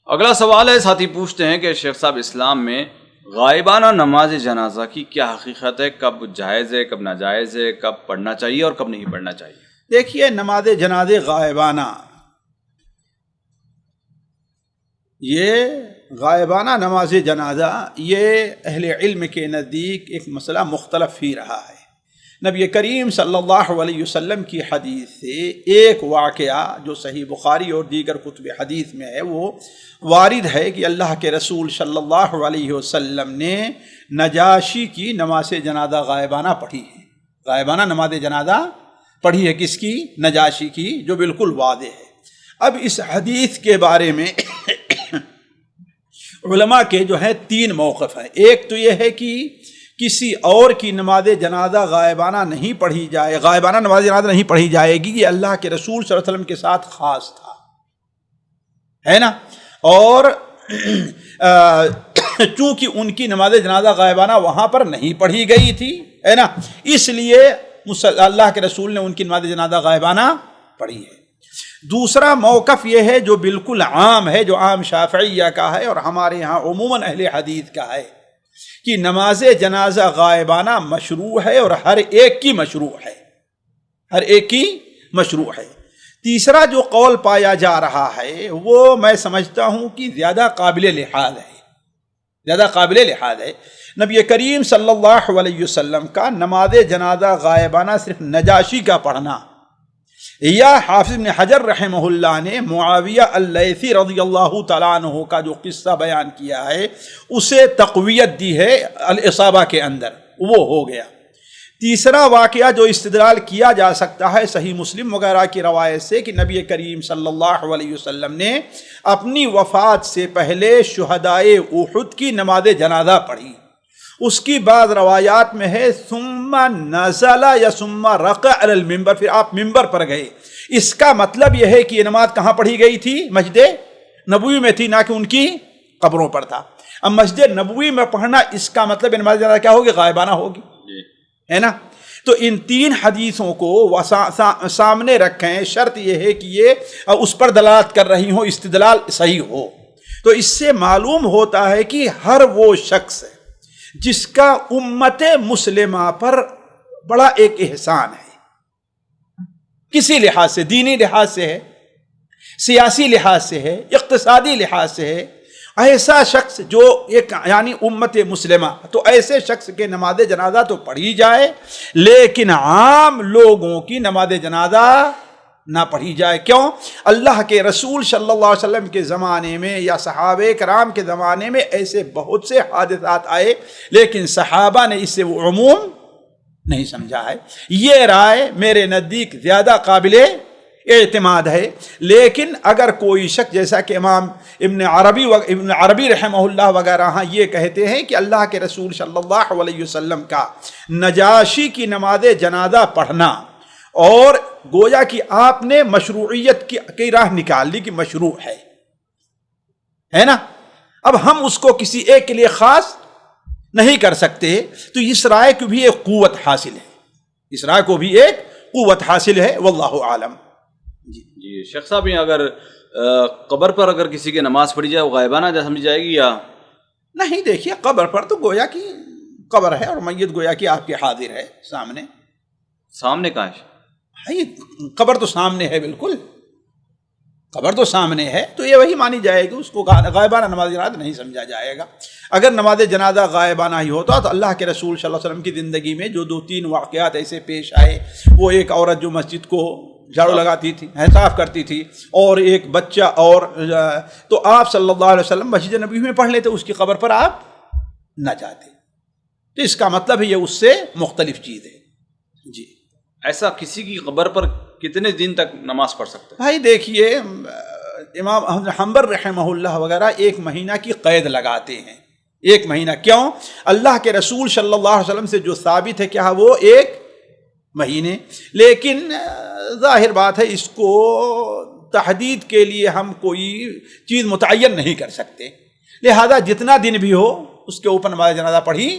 اگلا سوال ہے، ساتھی پوچھتے ہیں کہ شیخ صاحب، اسلام میں غائبانہ نماز جنازہ کی کیا حقیقت ہے؟ کب جائز ہے، کب ناجائز ہے، کب پڑھنا چاہیے اور کب نہیں پڑھنا چاہیے؟ دیکھیے، نماز جنازے غائبانہ نماز جنازہ یہ اہل علم کے نزدیک ایک مسئلہ مختلف ہی رہا ہے۔ نبی کریم صلی اللہ علیہ وسلم کی حدیث سے ایک واقعہ جو صحیح بخاری اور دیگر کتب حدیث میں ہے وہ وارد ہے کہ اللہ کے رسول صلی اللہ علیہ وسلم نے نجاشی کی نماز جنازہ غائبانہ پڑھی ہے۔ غائبانہ نماز جنازہ پڑھی ہے کس کی؟ نجاشی کی، جو بالکل واضح ہے۔ اب اس حدیث کے بارے میں علماء کے جو ہے تین موقف ہیں۔ ایک تو یہ ہے کہ کسی اور کی نماز جنازہ غائبانہ نہیں پڑھی جائے، غائبانہ نماز جنازہ نہیں پڑھی جائے گی، یہ اللہ کے رسول صلی اللہ علیہ وسلم کے ساتھ خاص تھا، ہے نا۔ اور چونکہ ان کی نماز جنازہ غائبانہ وہاں پر نہیں پڑھی گئی تھی، ہے نا، اس لیے اللہ کے رسول نے ان کی نماز جنازہ غائبانہ پڑھی ہے۔ دوسرا موقف یہ ہے جو بالکل عام ہے، جو عام شافعیہ کا ہے اور ہمارے ہاں عموماً اہل حدیث کا ہے، کہ نماز جنازہ غائبانہ مشروع ہے اور ہر ایک کی مشروع ہے، ہر ایک کی مشروع ہے۔ تیسرا جو قول پایا جا رہا ہے وہ میں سمجھتا ہوں کہ زیادہ قابل لحاظ ہے، زیادہ قابل لحاظ ہے۔ نبی کریم صلی اللہ علیہ وسلم کا نماز جنازہ غائبانہ صرف نجاشی کا پڑھنا، یا حافظ ابن حجر رحمہ اللہ نے معاویہ اللیثی رضی اللہ تعالیٰ عنہ کا جو قصہ بیان کیا ہے اسے تقویت دی ہے الاصابہ کے اندر، وہ ہو گیا۔ تیسرا واقعہ جو استدلال کیا جا سکتا ہے صحیح مسلم وغیرہ کی روایت سے کہ نبی کریم صلی اللہ علیہ وسلم نے اپنی وفات سے پہلے شہدائے احد کی نماز جنازہ پڑھی۔ اس کی بعض روایات میں ہے ثم نزل یا ثم رقع علی المنبر، پھر آپ ممبر پر گئے۔ اس کا مطلب یہ ہے کہ یہ نماز کہاں پڑھی گئی تھی؟ مسجد نبوی میں تھی، نہ کہ ان کی قبروں پر تھا۔ اب مسجد نبوی میں پڑھنا، اس کا مطلب نماز جنازہ کیا ہوگی؟ غائبانہ ہوگی، ہے نا۔ تو ان تین حدیثوں کو سامنے رکھیں، شرط یہ ہے کہ یہ اس پر دلالت کر رہی ہوں، استدلال صحیح ہو۔ تو اس سے معلوم ہوتا ہے کہ ہر وہ شخص جس کا امت مسلمہ پر بڑا ایک احسان ہے، کسی لحاظ سے، دینی لحاظ سے ہے، سیاسی لحاظ سے ہے، اقتصادی لحاظ سے ہے، ایسا شخص جو ایک یعنی امت مسلمہ، تو ایسے شخص کے نماز جنازہ تو پڑھی جائے، لیکن عام لوگوں کی نماز جنازہ نہ پڑھی جائے۔ کیوں؟ اللہ کے رسول صلی اللہ علیہ وسلم کے زمانے میں یا صحابہ کرام کے زمانے میں ایسے بہت سے حادثات آئے، لیکن صحابہ نے اس سے وہ عموم نہیں سمجھا ہے۔ یہ رائے میرے نزدیک زیادہ قابل اعتماد ہے۔ لیکن اگر کوئی شخص، جیسا کہ امام ابن عربی رحمہ اللہ وغیرہ ہاں یہ کہتے ہیں کہ اللہ کے رسول صلی اللہ علیہ وسلم کا نجاشی کی نماز جنازہ پڑھنا، اور گویا کہ آپ نے مشروعیت کی راہ نکال لی کہ مشروع ہے نا۔ اب ہم اس کو کسی ایک کے لیے خاص نہیں کر سکتے، تو اس رائے کو بھی ایک قوت حاصل ہے، اس رائے کو بھی ایک قوت حاصل ہے، واللہ عالم۔ جی شیخ صاحب، یہ اگر قبر پر اگر کسی کی نماز پڑھی جائے وہ غائبانہ سمجھی جائے گی یا نہیں؟ دیکھیے، قبر پر تو گویا کہ قبر ہے اور میت گویا کہ آپ کے حاضر ہے، سامنے کہاں ہے؟ قبر تو سامنے ہے، بالکل قبر تو سامنے ہے، تو یہ وہی مانی جائے گی، اس کو غائبانہ نماز جنازہ نہیں سمجھا جائے گا۔ اگر نماز جنازہ غائبانہ ہی ہوتا تو اللہ کے رسول صلی اللہ علیہ وسلم کی زندگی میں جو 2-3 واقعات ایسے پیش آئے، وہ ایک عورت جو مسجد کو جھاڑو لگاتی تھی، صاف کرتی تھی، اور ایک بچہ، اور تو آپ صلی اللہ علیہ وسلم مسجد نبوی میں پڑھ لیتے، اس کی قبر پر آپ نہ جاتے، تو اس کا مطلب ہے یہ اس سے مختلف چیز ہے۔ جی، ایسا کسی کی قبر پر کتنے دن تک نماز پڑھ سکتے ہیں؟ بھائی دیکھیے، امام احمد حنبل رحمہ اللہ وغیرہ 1 مہینہ کی قید لگاتے ہیں۔ 1 مہینہ کیوں؟ اللہ کے رسول صلی اللہ علیہ وسلم سے جو ثابت ہے کیا وہ 1 مہینے، لیکن ظاہر بات ہے اس کو تحدید کے لیے ہم کوئی چیز متعین نہیں کر سکتے، لہذا جتنا دن بھی ہو اس کے اوپر نماز جنازہ پڑھی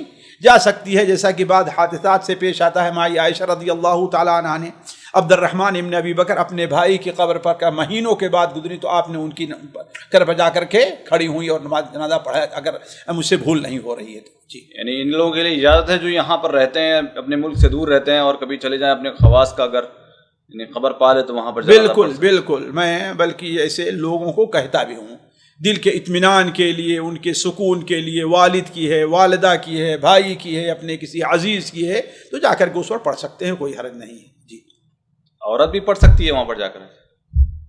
جا سکتی ہے، جیسا کہ بعض حادثات سے پیش آتا ہے۔ مائی عائشہ رضی اللہ تعالیٰ عنہ نے عبد الرحمن ابن ابی بکر اپنے بھائی کی قبر پر کا مہینوں کے بعد گزری تو آپ نے ان کی کر بجا کر کے کھڑی ہوئی اور نماز جنازہ پڑھا، اگر مجھ سے بھول نہیں ہو رہی ہے تو جی۔ یعنی ان لوگوں کے لیے اجازت ہے جو یہاں پر رہتے ہیں، اپنے ملک سے دور رہتے ہیں اور کبھی چلے جائیں اپنے خواص کا اگر یعنی خبر پا لے تو وہاں پر بالکل بالکل، میں بلکہ ایسے لوگوں کو کہتا بھی ہوں، دل کے اطمینان کے لیے، ان کے سکون کے لیے، والد کی ہے، والدہ کی ہے، بھائی کی ہے، اپنے کسی عزیز کی ہے، تو جا کر کے اس پر پڑھ سکتے ہیں، کوئی حرج نہیں ہے جی۔ عورت بھی پڑھ سکتی ہے وہاں پر جا کر؟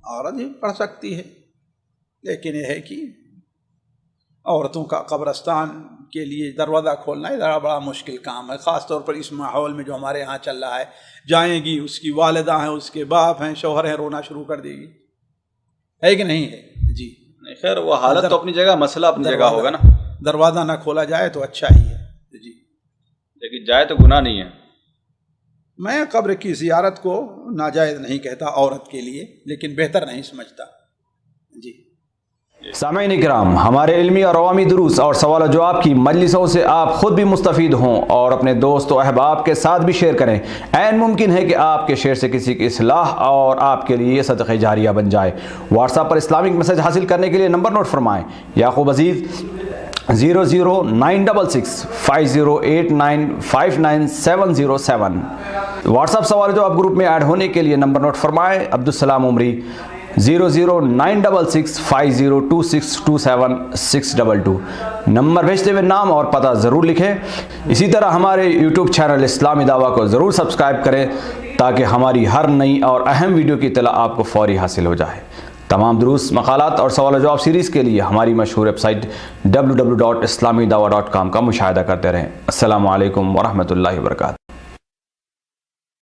عورت بھی پڑھ سکتی ہے، لیکن یہ ہے کہ عورتوں کا قبرستان کے لیے دروازہ کھولنا ذرا بڑا مشکل کام ہے، خاص طور پر اس ماحول میں جو ہمارے ہاں چل رہا ہے۔ جائیں گی، اس کی والدہ ہیں، اس کے باپ ہیں، شوہر ہیں، رونا شروع کر دے گی، ہے کہ نہیں ہے جی؟ خیر وہ حالت تو اپنی جگہ، مسئلہ اپنی جگہ ہوگا نا، دروازہ نہ کھولا جائے تو اچھا ہی ہے جی، لیکن جائے تو گناہ نہیں ہے۔ میں قبر کی زیارت کو ناجائز نہیں کہتا عورت کے لیے، لیکن بہتر نہیں سمجھتا جی۔ سامعین اکرام، ہمارے علمی اور عوامی دروس اور سوال و جواب کی مجلسوں سے آپ خود بھی مستفید ہوں اور اپنے دوست و احباب کے ساتھ بھی شیئر کریں۔ عین ممکن ہے کہ آپ کے شیئر سے کسی کی اصلاح اور آپ کے لیے صدقہ جاریہ بن جائے۔ واٹس ایپ پر اسلامک میسج حاصل کرنے کے لیے نمبر نوٹ فرمائیں: یعقوب عزیز 00966 5089 59707۔ واٹس ایپ سوال جو آپ گروپ میں ایڈ ہونے کے لیے نمبر نوٹ فرمائیں: عبدالسلام عمری 00966 502627 نمبر بھیجتے ہوئے نام اور پتہ ضرور لکھیں۔ اسی طرح ہمارے یوٹیوب چینل اسلامی دعویٰ کو ضرور سبسکرائب کریں تاکہ ہماری ہر نئی اور اہم ویڈیو کی اطلاع آپ کو فوری حاصل ہو جائے۔ تمام دروس، مقالات اور سوال و جواب سیریز کے لیے ہماری مشہور ویب سائٹ www.islamidawah.com کا مشاہدہ کرتے رہیں۔ السلام علیکم ورحمۃ اللہ وبرکاتہ۔